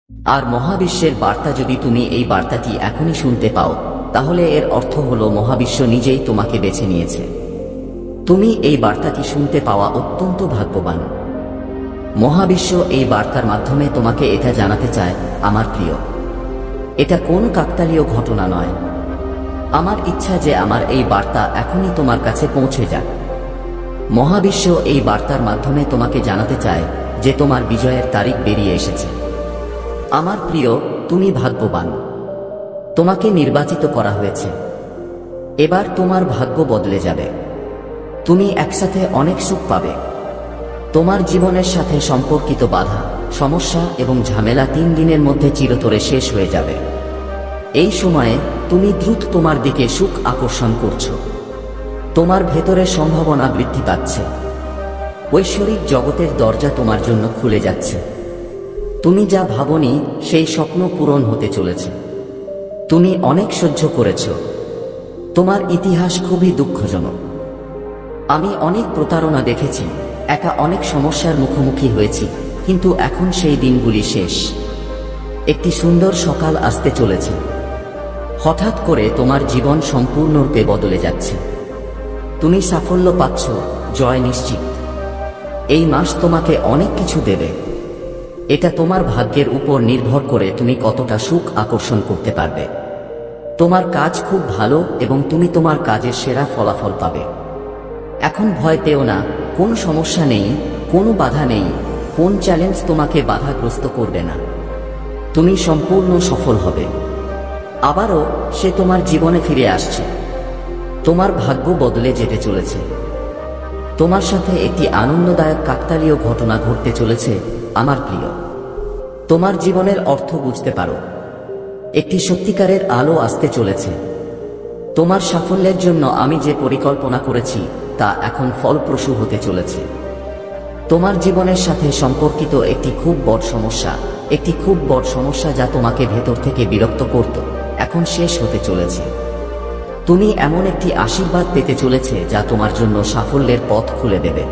আর মহাবিশ্বের বার্তা, যদি তুমি এই বার্তাটি এখনই শুনতে পাও, তাহলে এর অর্থ হলো মহাবিশ্ব নিজেই তোমাকে বেছে নিয়েছে। তুমি এই বার্তাটি শুনতে পাওয়া অত্যন্ত ভাগ্যবান। মহাবিশ্ব এই বার্তার মাধ্যমে তোমাকে এটা জানাতে চায়, আমার প্রিয়, এটা কোনো কাকতালীয় ঘটনা নয়। আমার ইচ্ছা যে আমার এই বার্তা এখনই তোমার কাছে পৌঁছে যাক। মহাবিশ্ব এই বার্তার মাধ্যমে তোমাকে জানাতে চায় যে তোমার বিজয়ের তারিখ বেরিয়ে এসেছে। আমার প্রিয়, তুমি ভাগ্যবান। তোমাকে নির্বাচিত করা হয়েছে। এবার তোমার ভাগ্য বদলে যাবে। তুমি একসাথে অনেক সুখ পাবে। তোমার জীবনের সাথে সম্পর্কিত বাধা, সমস্যা এবং ঝামেলা 3 দিনের মধ্যে চিরতরে শেষ হয়ে যাবে। এই সময়ে তুমি দ্রুত তোমার দিকে সুখ আকর্ষণ করছো। তোমার ভেতরে সম্ভাবনা বৃদ্ধি পাচ্ছে। ঐশ্বরিক জগতের দরজা তোমার জন্য খুলে যাচ্ছে। তুমি যা ভাবনি সেই স্বপ্ন পূরণ হতে চলেছে। তুমি অনেক সহ্য করেছ। তোমার ইতিহাস খুবই দুঃখজনক। আমি অনেক প্রতারণা দেখেছি, একা অনেক সমস্যার মুখোমুখি হয়েছি, কিন্তু এখন সেই দিনগুলি শেষ। একটি সুন্দর সকাল আসতে চলেছে। হঠাৎ করে তোমার জীবন সম্পূর্ণরূপে বদলে যাচ্ছে। তুমি সাফল্য পাচ্ছ, জয় নিশ্চিত। এই মাস তোমাকে অনেক কিছু দেবে। এটা তোমার ভাগ্যের উপর নির্ভর করে তুমি কতটা সুখ আকর্ষণ করতে পারবে। তোমার কাজ খুব ভালো এবং তুমি তোমার কাজের সেরা ফলাফল পাবে। এখন ভয় পেও না, কোনো সমস্যা নেই, কোনো বাধা নেই, কোন চ্যালেঞ্জ তোমাকে বাধাগ্রস্ত করবে না। তুমি সম্পূর্ণ সফল হবে। আবারও সে তোমার জীবনে ফিরে আসছে। তোমার ভাগ্য বদলে যেতে চলেছে। তোমার সাথে একটি আনন্দদায়ক কাকতালীয় ঘটনা ঘটতে চলেছে, আমার প্রিয়। তোমার জীবনের অর্থ বুঝতে পারো। একটি সত্যিকারের আলো আসতে চলেছে। তোমার সাফল্যের জন্য আমি যে পরিকল্পনা করেছি তা এখন ফলপ্রসূ হতে চলেছে। তোমার জীবনের সাথে সম্পর্কিত একটি খুব বড় সমস্যা যা তোমাকে ভেতর থেকে বিরক্ত করত, এখন শেষ হতে চলেছে। তুমি এমন একটি আশীর্বাদ পেতে চলেছে যা তোমার জন্য সাফল্যের পথ খুলে দেবে।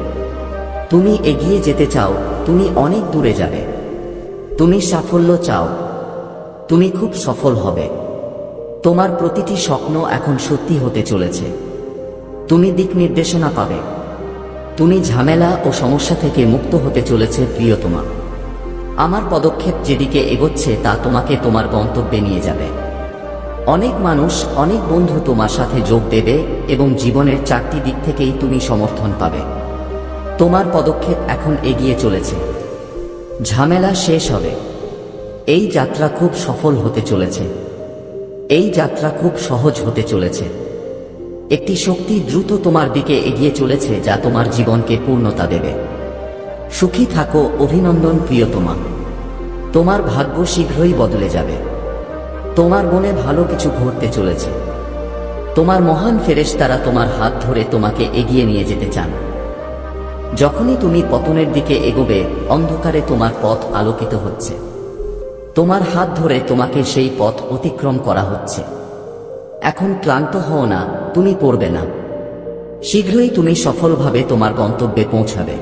তুমি এগিয়ে যেতে চাও, তুমি অনেক দূরে যাবে। তুমি সাফল্য চাও, তুমি খুব সফল হবে। তোমার প্রতিটি স্বপ্ন এখন সত্যি হতে চলেছে। তুমি দিক নির্দেশনা পাবে। তুমি ঝামেলা ও সমস্যা থেকে মুক্ত হতে চলেছে, প্রিয়তমা। আমার পদক্ষেপ যেদিকে এগোচ্ছে তা তোমাকে তোমার গন্তব্যে নিয়ে যাবে। অনেক মানুষ, অনেক বন্ধু তোমার সাথে যোগ দেবে এবং জীবনের 4টি দিক থেকেই তুমি সমর্থন পাবে। তোমার পদক্ষেপ এখন এগিয়ে চলেছে। ঝামেলা শেষ হবে। এই যাত্রা খুব সফল হতে চলেছে। এই যাত্রা খুব সহজ হতে চলেছে। একটি শক্তি দ্রুত তোমার দিকে এগিয়ে চলেছে যা তোমার জীবনকে পূর্ণতা দেবে। সুখী থাকো, অভিনন্দন প্রিয়তমা। তোমার ভাগ্য শীঘ্রই বদলে যাবে। তোমার মনে ভালো কিছু ঘটতে চলেছে। তোমার মহান ফেরেশতারা তোমার হাত ধরে তোমাকে এগিয়ে নিয়ে যেতে চান। যখনই তুমি পতনের দিকে এগোবে, অন্ধকারে তোমার পথ আলোকিত হচ্ছে। তোমার হাত ধরে তোমাকে সেই পথ অতিক্রম করা হচ্ছে। এখন ক্লান্ত হও না, তুমি পড়বে না। শীঘ্রই তুমি সফলভাবে তোমার গন্তব্যে পৌঁছাবে।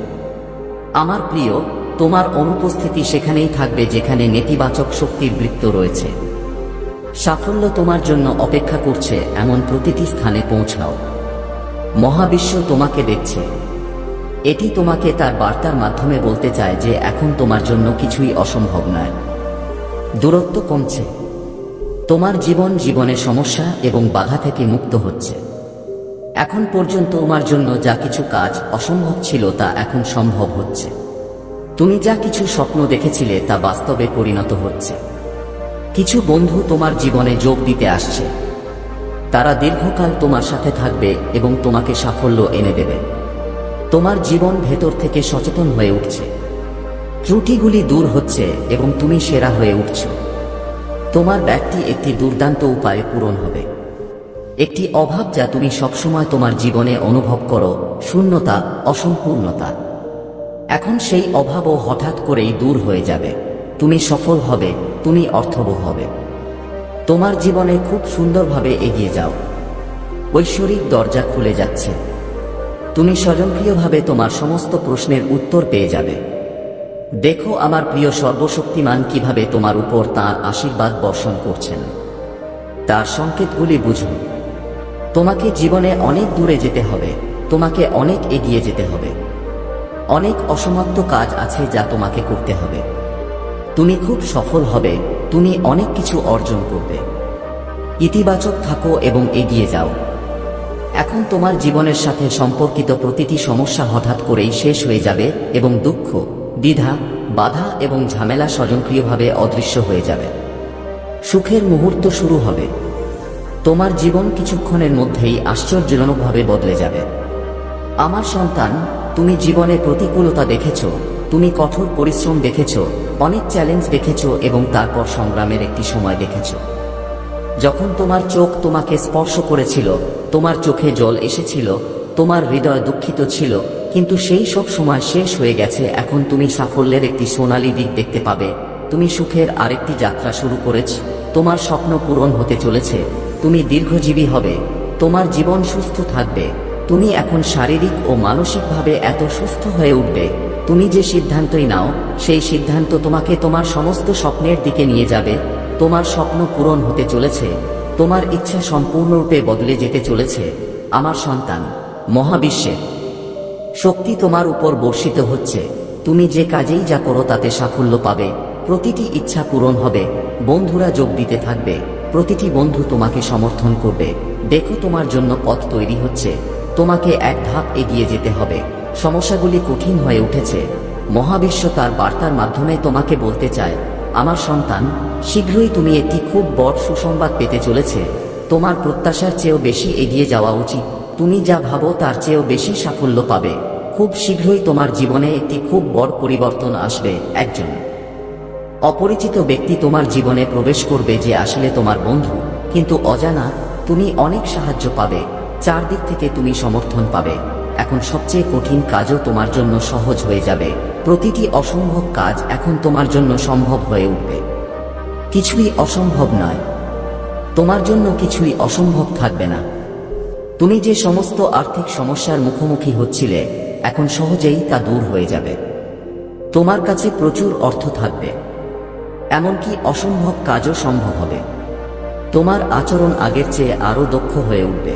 আমার প্রিয়, তোমার অনুপস্থিতি সেখানেই থাকবে যেখানে নেতিবাচক শক্তির বৃত্ত রয়েছে। সাফল্য তোমার জন্য অপেক্ষা করছে, এমন প্রতিটি স্থানে পৌঁছাও। মহাবিশ্ব তোমাকে দেখছে। এটি তোমাকে তার বার্তার মাধ্যমে বলতে চায় যে এখন তোমার জন্য কিছুই অসম্ভব নয়। দূরত্ব কমছে। তোমার জীবনে সমস্যা এবং বাধা থেকে মুক্ত হচ্ছে। এখন পর্যন্ত তোমার জন্য যা কিছু কাজ অসম্ভব ছিল তা এখন সম্ভব হচ্ছে। তুমি যা কিছু স্বপ্ন দেখেছিলে তা বাস্তবে পরিণত হচ্ছে। কিছু বন্ধু তোমার জীবনে যোগ দিতে আসছে। তারা দীর্ঘকাল তোমার সাথে থাকবে এবং তোমাকে সাফল্য এনে দেবে। তোমার জীবন ভেতর থেকে সচেতন হয়ে উঠছে। ত্রুটিগুলি দূর হচ্ছে এবং তুমি সেরা হয়ে উঠছ। তোমার ব্যাগটি একটি দুর্দান্ত উপায়ে পূরণ হবে। একটি অভাব যা তুমি সবসময় তোমার জীবনে অনুভব করো, শূন্যতা, অসম্পূর্ণতা। এখন সেই অভাবও হঠাৎ করেই দূর হয়ে যাবে। তুমি সফল হবে, তুমি অর্থবহ হবে। তোমার জীবনে খুব সুন্দরভাবে এগিয়ে যাও। ঐশ্বরিক দরজা খুলে যাচ্ছে। তুমি স্বয়ংক্রিয়ভাবে তোমার সমস্ত প্রশ্নের উত্তর পেয়ে যাবে। দেখো আমার প্রিয় সর্বশক্তিমান কিভাবে তোমার উপর তাঁর আশীর্বাদ বর্ষণ করছেন। তার সংকেতগুলি বুঝো। তোমাকে জীবনে অনেক দূরে যেতে হবে, তোমাকে অনেক এগিয়ে যেতে হবে। অনেক অসমাপ্ত কাজ আছে যা তোমাকে করতে হবে। তুমি খুব সফল হবে, তুমি অনেক কিছু অর্জন করবে। ইতিবাচক থাকো এবং এগিয়ে যাও। এখন তোমার জীবনের সাথে সম্পর্কিত প্রতিটি সমস্যা হঠাৎ করেই শেষ হয়ে যাবে এবং দুঃখ, দ্বিধা, বাধা এবং ঝামেলা স্বয়ংক্রিয়ভাবে অদৃশ্য হয়ে যাবে। সুখের মুহূর্ত শুরু হবে। তোমার জীবন কিছুক্ষণের মধ্যেই আশ্চর্যজনকভাবে বদলে যাবে। আমার সন্তান, তুমি জীবনে প্রতিকূলতা দেখেছ, তুমি কঠোর পরিশ্রম দেখেছ, অনেক চ্যালেঞ্জ দেখেছ এবং তারপর সংগ্রামের একটি সময় দেখেছ যখন তোমার চোখ তোমাকে স্পর্শ করেছিল, তোমার চোখে জল এসেছিল, তোমার হৃদয় দুঃখিত ছিল, কিন্তু সেই সব সময় শেষ হয়ে গেছে। এখন তুমি সাফল্যের একটি সোনালী দিক দেখতে পাবে। তুমি সুখের আরেকটি যাত্রা শুরু করেছ। তোমার স্বপ্ন পূরণ হতে চলেছে। তুমি দীর্ঘজীবী হবে। তোমার জীবন সুস্থ থাকবে। তুমি এখন শারীরিক ও মানসিকভাবে এত সুস্থ হয়ে উঠবে। তুমি যে সিদ্ধান্তই নাও, সেই সিদ্ধান্ত তোমাকে তোমার সমস্ত স্বপ্নের দিকে নিয়ে যাবে। তোমার স্বপ্ন পূরণ হতে চলেছে। তোমার ইচ্ছা সম্পূর্ণরূপে বদলে যেতে চলেছে। আমার সন্তান, মহাবিশ্বের শক্তি তোমার উপর বর্ষিত হচ্ছে। তুমি যে কাজেই যা করো তাতে সাফল্য পাবে। প্রতিটি ইচ্ছা পূরণ হবে। বন্ধুরা যোগ দিতে থাকবে। প্রতিটি বন্ধু তোমাকে সমর্থন করবে। দেখো তোমার জন্য পথ তৈরি হচ্ছে। তোমাকে এক ধাপ এগিয়ে যেতে হবে। সমস্যাগুলি কঠিন হয়ে উঠেছে। মহাবিশ্ব তার বার্তার মাধ্যমে তোমাকে বলতে চায়, আমার সন্তান, শীঘ্রই তুমি একটি খুব বড় সুসংবাদ পেতে চলেছে। তোমার প্রত্যাশার চেয়েও বেশি এগিয়ে যাওয়া উচিত। তুমি যা ভাবো তার চেয়েও বেশি সাফল্য পাবে। খুব শীঘ্রই তোমার জীবনে একটি খুব বড় পরিবর্তন আসবে। একজন অপরিচিত ব্যক্তি তোমার জীবনে প্রবেশ করবে যে আসলে তোমার বন্ধু, কিন্তু অজানা। তুমি অনেক সাহায্য পাবে। চারদিক থেকে তুমি সমর্থন পাবে। এখন সবচেয়ে কঠিন কাজও তোমার জন্য সহজ হয়ে যাবে। প্রতিটি অসম্ভব কাজ এখন তোমার জন্য সম্ভব হয়ে উঠবে। কিছুই অসম্ভব নয়। তোমার জন্য কিছুই অসম্ভব থাকবে না। তুমি যে সমস্ত আর্থিক সমস্যার মুখোমুখি হচ্ছিলে, এখন সহজেই তা দূর হয়ে যাবে। তোমার কাছে প্রচুর অর্থ থাকবে। এমনকি অসম্ভব কাজও সম্ভব হবে। তোমার আচরণ আগের চেয়ে আরও দক্ষ হয়ে উঠবে।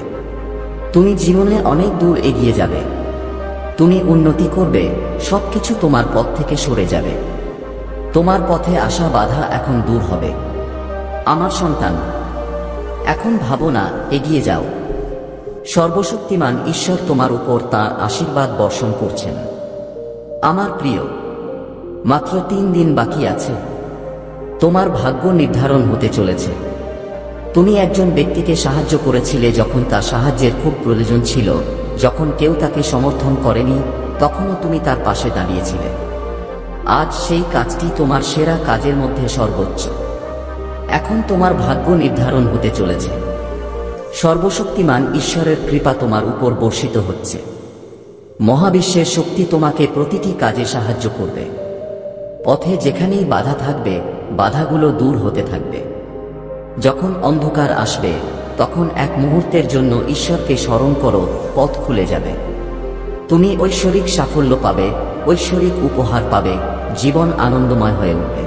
তুমি জীবনে অনেক দূর এগিয়ে যাবে। তুমি উন্নতি করবে। সবকিছু তোমার পথ থেকে সরে যাবে। তোমার পথে আসা বাধা এখন দূর হবে। আমার সন্তান, এখন ভাবো না, এগিয়ে যাও। সর্বশক্তিমান ঈশ্বর তোমার উপর তাঁর আশীর্বাদ বর্ষণ করছেন। আমার প্রিয়, মাত্র 3 দিন বাকি আছে। তোমার ভাগ্য নির্ধারণ হতে চলেছে। তুমি একজন ব্যক্তিকে সাহায্য করেছিলে যখন তার সাহায্যের খুব প্রয়োজন ছিল। যখন কেউ তাকে সমর্থন করেনি, তখনও তুমি তার পাশে দাঁড়িয়েছিলে। আজ সেই কাজটি তোমার সেরা কাজের মধ্যে সর্বোচ্চ। এখন তোমার ভাগ্য নির্ধারণ হতে চলেছে। সর্বশক্তিমান ঈশ্বরের কৃপা তোমার উপর বর্ষিত হচ্ছে। মহাবিশ্বের শক্তি তোমাকে প্রতিটি কাজে সাহায্য করবে। পথে যেখানেই বাধা থাকবে, বাধাগুলো দূর হতে থাকবে। যখন অন্ধকার আসবে, তখন এক মুহূর্তের জন্য ঈশ্বরকে স্মরণ করো, পথ খুলে যাবে। তুমি ঐশ্বরিক সাফল্য পাবে, ঐশ্বরিক উপহার পাবে, জীবন আনন্দময় হয়ে উঠবে।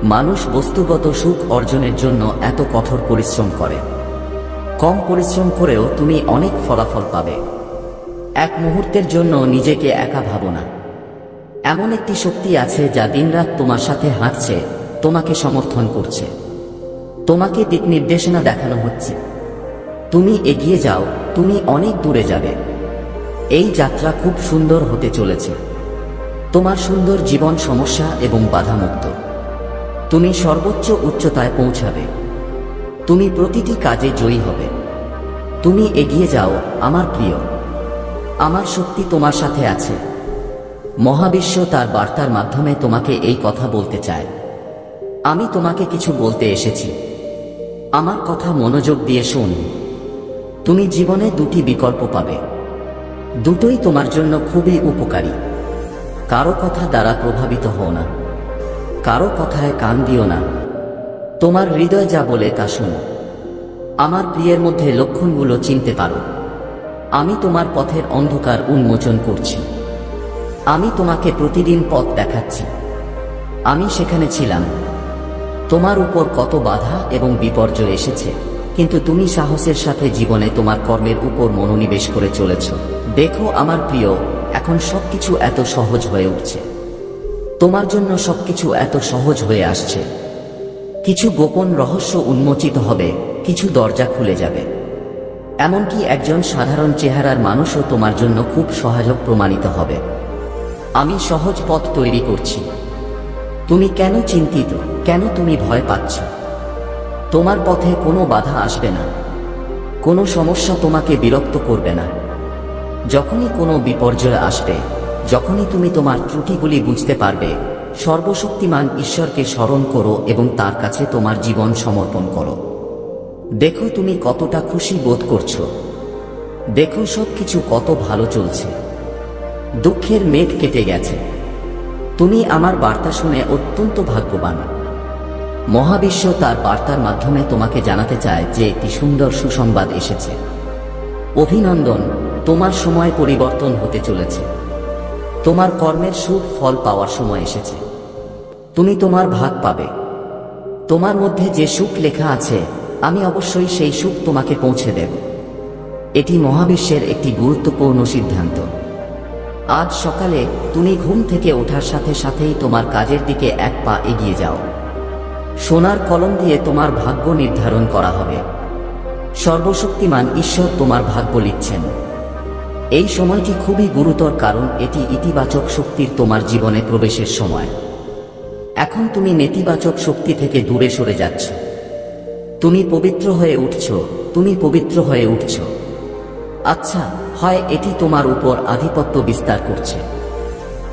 মানুষ বস্তুগত সুখ অর্জনের জন্য এত কঠোর পরিশ্রম করে। কম পরিশ্রম করেও তুমি অনেক ফলাফল পাবে। এক মুহূর্তের জন্য নিজেকে একা ভাবো না। এমন একটি শক্তি আছে যা দিনরাত তোমার সাথে হাঁটছে, তোমাকে সমর্থন করছে। তোমাকে দিক নির্দেশনা দেখানো হচ্ছে। তুমি এগিয়ে যাও, তুমি অনেক দূরে যাবে। এই যাত্রা খুব সুন্দর হতে চলেছে। তোমার সুন্দর জীবন সমস্যা এবং বাধামুক্ত। তুমি সর্বোচ্চ উচ্চতায় পৌঁছাবে। তুমি প্রতিটি কাজে জয়ী হবে। তুমি এগিয়ে যাও, আমার প্রিয়। আমার শক্তি তোমার সাথে আছে। মহাবিশ্ব তার বার্তার মাধ্যমে তোমাকে এই কথা বলতে চায়। আমি তোমাকে কিছু বলতে এসেছি। আমার কথা মনোযোগ দিয়ে শোন। তুমি জীবনে 2টি বিকল্প পাবে। দুটোই তোমার জন্য খুবই উপকারী। কারো কথা দ্বারা প্রভাবিত হও না। কারো কথায় কান দিও না। তোমার হৃদয় যা বলে তা শোনো। আমার প্রিয়ের মধ্যে লক্ষণগুলো চিনতে পারো। আমি তোমার পথের অন্ধকার উন্মোচন করছি। আমি তোমাকে প্রতিদিন পথ দেখাচ্ছি। আমি সেখানে ছিলাম। তোমার উপর কত বাধা এবং বিপর্যয় এসেছে, কিন্তু তুমি সাহসের সাথে জীবনে তোমার কর্মের উপর মনোনিবেশ করে চলেছ। দেখো আমার প্রিয়, এখন সবকিছু এত সহজ হয়ে উঠছে। তোমার জন্য সবকিছু এত সহজ হয়ে আসছে। কিছু গোপন রহস্য উন্মোচিত হবে, কিছু দরজা খুলে যাবে। এমনকি একজন সাধারণ চেহারার মানুষও তোমার জন্য খুব সহায়ক প্রমাণিত হবে। আমি সহজ পথ তৈরি করছি। তুমি কেন চিন্তিত? কেন তুমি ভয় পাচ্ছ? তোমার পথে কোনো বাধা আসবে না, কোনো সমস্যা তোমাকে বিরক্ত করবে না। যখনই কোনো বিপর্যয় আসবে, যখনই তুমি তোমার ত্রুটিগুলি বুঝতে পারবে, সর্বশক্তিমান ঈশ্বরকে স্মরণ করো এবং তার কাছে তোমার জীবন সমর্পণ করো। দেখো তুমি কতটা খুশি বোধ করছো। দেখো সবকিছু কত ভালো চলছে। দুঃখের মেঘ কেটে গেছে। তুমি আমার বার্তা শুনে অত্যন্ত ভাগ্যবান। মহাবিশ্ব তার বার্তার মাধ্যমে তোমাকে জানাতে চায় যে একটি সুন্দর সুসংবাদ এসেছে। অভিনন্দন, তোমার সময় পরিবর্তন হতে চলেছে। তোমার কর্মের শুভ ফল পাওয়ার সময় এসেছে। তুমি তোমার ভাগ পাবে। তোমার মধ্যে যে সুখ লেখা আছে, আমি অবশ্যই সেই সুখ তোমাকে পৌঁছে দেব। এটি মহাবিশ্বের একটি গুরুত্বপূর্ণ সিদ্ধান্ত। আজ সকালে তুমি ঘুম থেকে ওঠার সাথে সাথেই তোমার কাজের দিকে এক পা এগিয়ে যাও। সোনার কলম দিয়ে তোমার ভাগ্য নির্ধারণ করা হবে। সর্বশক্তিমান ঈশ্বর তোমার ভাগ্য লিখছেন। এই সময়টি খুবই গুরুতর, কারণ এটি ইতিবাচক শক্তির তোমার জীবনে প্রবেশের সময়। এখন তুমি নেতিবাচক শক্তি থেকে দূরে সরে যাচ্ছ। তুমি পবিত্র হয়ে উঠছ। তুমি পবিত্র হয়ে উঠছ। আচ্ছা, হয় এটি তোমার উপর আধিপত্য বিস্তার করছে।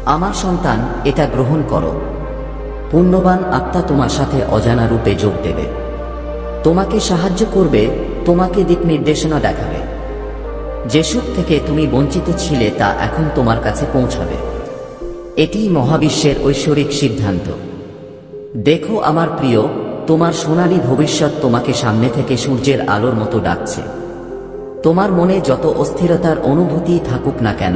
আমার সন্তান, এটা গ্রহণ করো। পুণ্যবান আত্মা তোমার সাথে অজানা রূপে যোগ দেবে। তোমাকে সাহায্য করবে, তোমাকে দিক নির্দেশনা দেখাবে। যে সুখ থেকে তুমি বঞ্চিত ছিলে তা এখন তোমার কাছে পৌঁছাবে। এটিই মহাবিশ্বের ঐশ্বরিক সিদ্ধান্ত। দেখো আমার প্রিয়, তোমার সোনালী ভবিষ্যৎ তোমাকে সামনে থেকে সূর্যের আলোর মতো ডাকছে। তোমার মনে যত অস্থিরতার অনুভূতি থাকুক না কেন,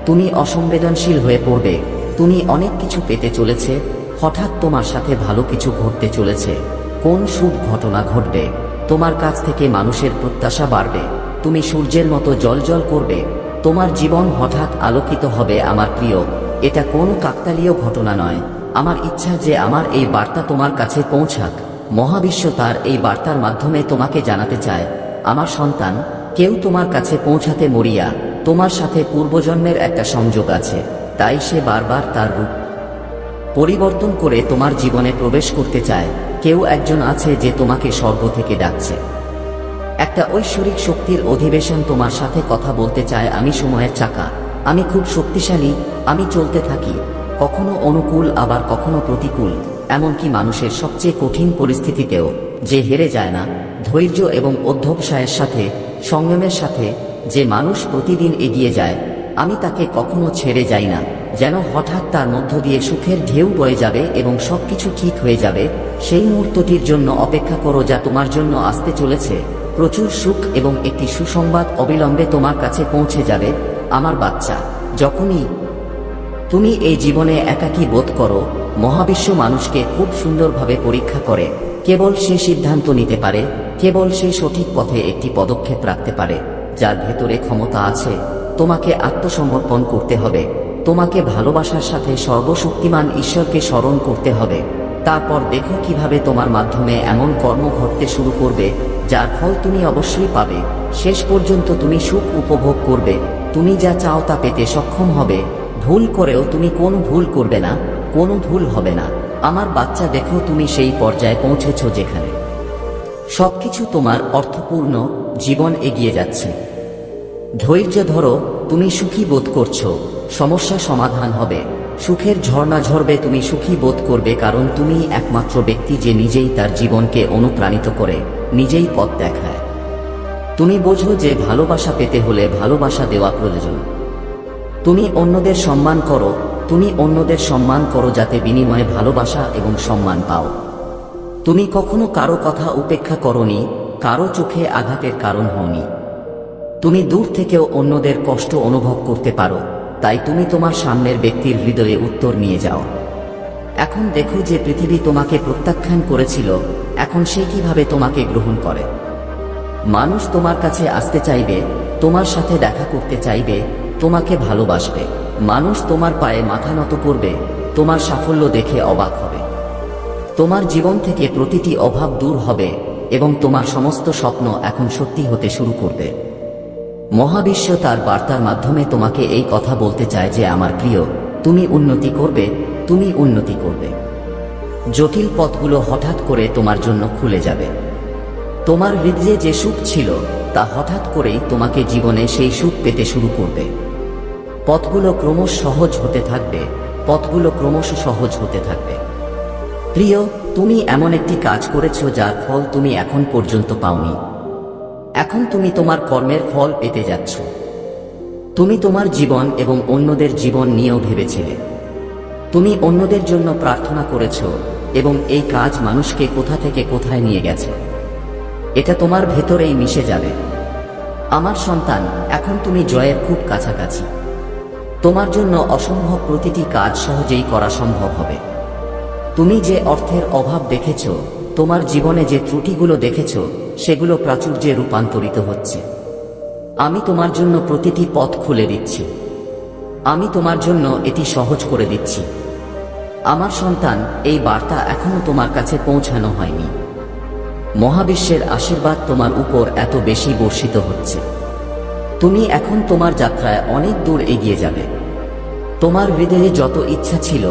তুমি অসংবেদনশীল হয়ে পড়বে। তুমি অনেক কিছু পেতে চলেছে। হঠাৎ তোমার সাথে ভালো কিছু ঘটতে চলেছে। কোন শুভ ঘটনা ঘটবে? তোমার কাছ থেকে মানুষের প্রত্যাশা বাড়বে। তুমি সূর্যের মতো জ্বলজ্বল করবে। তোমার জীবন হঠাৎ আলোকিত হবে। আমার প্রিয়, এটা কোনো কাকতালীয় ঘটনা নয়। আমার ইচ্ছা যে আমার এই বার্তা তোমার কাছে পৌঁছাক। মহাবিশ্ব তার এই বার্তার মাধ্যমে তোমাকে জানাতে চায়, আমার সন্তান, কেউ তোমার কাছে পৌঁছাতে মরিয়া। তোমার সাথে পূর্বজন্মের একটা সংযোগ আছে, তাই সে বারবার তার রূপ পরিবর্তন করে তোমার জীবনে প্রবেশ করতে চায়। কেউ একজন আছে যে তোমাকে স্বর্গ থেকে ডাকছে। একটা ঐশ্বরিক শক্তির অধিবেশন তোমার সাথে কথা বলতে চায়। আমি সময়ের চাকা, আমি খুব শক্তিশালী, আমি চলতে থাকি, কখনো অনুকূল আবার কখনো প্রতিকূল। এমনকি মানুষের সবচেয়ে কঠিন পরিস্থিতিতেও যে হেরে যায় না, ধৈর্য এবং অধ্যবসায়ের সাথে, সংযমের সাথে যে মানুষ প্রতিদিন এগিয়ে যায়, আমি তাকে কখনো ছেড়ে যাই না। যেন হঠাৎ তার মধ্য দিয়ে সুখের ঢেউ বয়ে যাবে এবং সবকিছু ঠিক হয়ে যাবে। সেই মুহূর্তটির জন্য অপেক্ষা করো যা তোমার জন্য আসতে চলেছে। প্রচুর সুখ এবং একটি সুসংবাদ অবিলম্বে তোমার কাছে পৌঁছে যাবে। আমার বাচ্চা, যখনই তুমি এই জীবনে একাকী বোধ করো, মহাবিশ্ব মানুষকে খুব সুন্দরভাবে পরীক্ষা করে। কেবল সে সিদ্ধান্ত নিতে পারে, কেবল সে সঠিক পথে একটি পদক্ষেপ রাখতে পারে যার ভেতরে ক্ষমতা আছে। তোমাকে আত্মসমর্পণ করতে হবে। তোমাকে ভালোবাসার সাথে সর্বশক্তিমান ঈশ্বরকে স্মরণ করতে হবে। তারপর দেখো কিভাবে তোমার মাধ্যমে এমন কর্ম ঘটতে শুরু করবে যার ফল তুমি অবশ্যই পাবে। শেষ পর্যন্ত তুমি সুখ উপভোগ করবে। তুমি যা চাও তা পেতে সক্ষম হবে। ভুল করেও তুমি কোনো ভুল করবে না, কোনো ভুল হবে না। আমার বাচ্চা, দেখো তুমি সেই পর্যায়ে পৌঁছেছ যেখানে সবকিছু তোমার অর্থপূর্ণ, জীবন এগিয়ে যাচ্ছে। ধৈর্য ধরো, তুমি সুখী বোধ করছো। সমস্যা সমাধান হবে, সুখের ঝর্ণা ঝরবে। তুমি সুখী বোধ করবে কারণ তুমি একমাত্র ব্যক্তি যে নিজেই তার জীবনকে অনুপ্রাণিত করে, নিজেই পথ দেখায়। তুমি বোঝো যে ভালোবাসা পেতে হলে ভালোবাসা দেওয়া প্রয়োজন। তুমি অন্যদের সম্মান করো, তুমি অন্যদের সম্মান করো যাতে বিনিময়ে ভালোবাসা এবং সম্মান পাও। তুমি কখনো কারো কথা উপেক্ষা করোনি, কারো চোখে আঘাতের কারণ হওনি। তুমি দূর থেকেও অন্যদের কষ্ট অনুভব করতে পারো, তাই তুমি তোমার সামনের ব্যক্তির হৃদয়ে উত্তর নিয়ে যাও। এখন দেখো যে পৃথিবী তোমাকে প্রত্যাখ্যান করেছিল, এখন সে কিভাবে তোমাকে গ্রহণ করে। মানুষ তোমার কাছে আসতে চাইবে, তোমার সাথে দেখা করতে চাইবে, তোমাকে ভালোবাসবে। মানুষ তোমার পায়ে মাথা নত করবে, তোমার সাফল্য দেখে অবাক হবে। তোমার জীবন থেকে প্রতিটি অভাব দূর হবে এবং তোমার সমস্ত স্বপ্ন এখন সত্যি হতে শুরু করবে। মহাবিশ্ব তার বার্তার মাধ্যমে তোমাকে এই কথা বলতে চায় যে আমার প্রিয়, তুমি উন্নতি করবে, তুমি উন্নতি করবে। জটিল পথগুলো হঠাৎ করে তোমার জন্য খুলে যাবে। তোমার হৃদয়ে যে সুখ ছিল তা হঠাৎ করেই তোমাকে জীবনে সেই সুখ পেতে শুরু করবে। পথগুলো ক্রমশ সহজ হতে থাকবে, পথগুলো ক্রমশ সহজ হতে থাকবে। প্রিয়, তুমি এমন একটি কাজ করেছো যার ফল তুমি এখন পর্যন্ত পাওনি। এখন তুমি তোমার কর্মের ফল পেতে যাচ্ছ। তুমি তোমার জীবন এবং অন্যদের জীবন নিয়েও ভেবেছিলে। তুমি অন্যদের জন্য প্রার্থনা করেছো এবং এই কাজ মানুষকে কোথা থেকে কোথায় নিয়ে গেছে। এটা তোমার ভেতরেই মিশে যাবে। আমার সন্তান, এখন তুমি জয়ের খুব কাছাকাছি। তোমার জন্য অসম্ভব প্রতিটি কাজ সহজেই করা সম্ভব হবে। তুমি যে অর্থের অভাব দেখেছ, তোমার জীবনে যে ত্রুটিগুলো দেখেছ, সেগুলো প্রাচুর্যে রূপান্তরিত হচ্ছে। আমি তোমার জন্য প্রতিটি পথ খুলে দিচ্ছি। আমি তোমার জন্য এটি সহজ করে দিচ্ছি। আমার সন্তান, এই বার্তা এখনো তোমার কাছে পৌঁছানো হয়নি। মহাবিশ্বের আশীর্বাদ তোমার উপর এত বেশি বর্ষিত হচ্ছে। তুমি এখন তোমার যাত্রায় অনেক দূর এগিয়ে যাবে। তোমার হৃদয়ে যত ইচ্ছা ছিল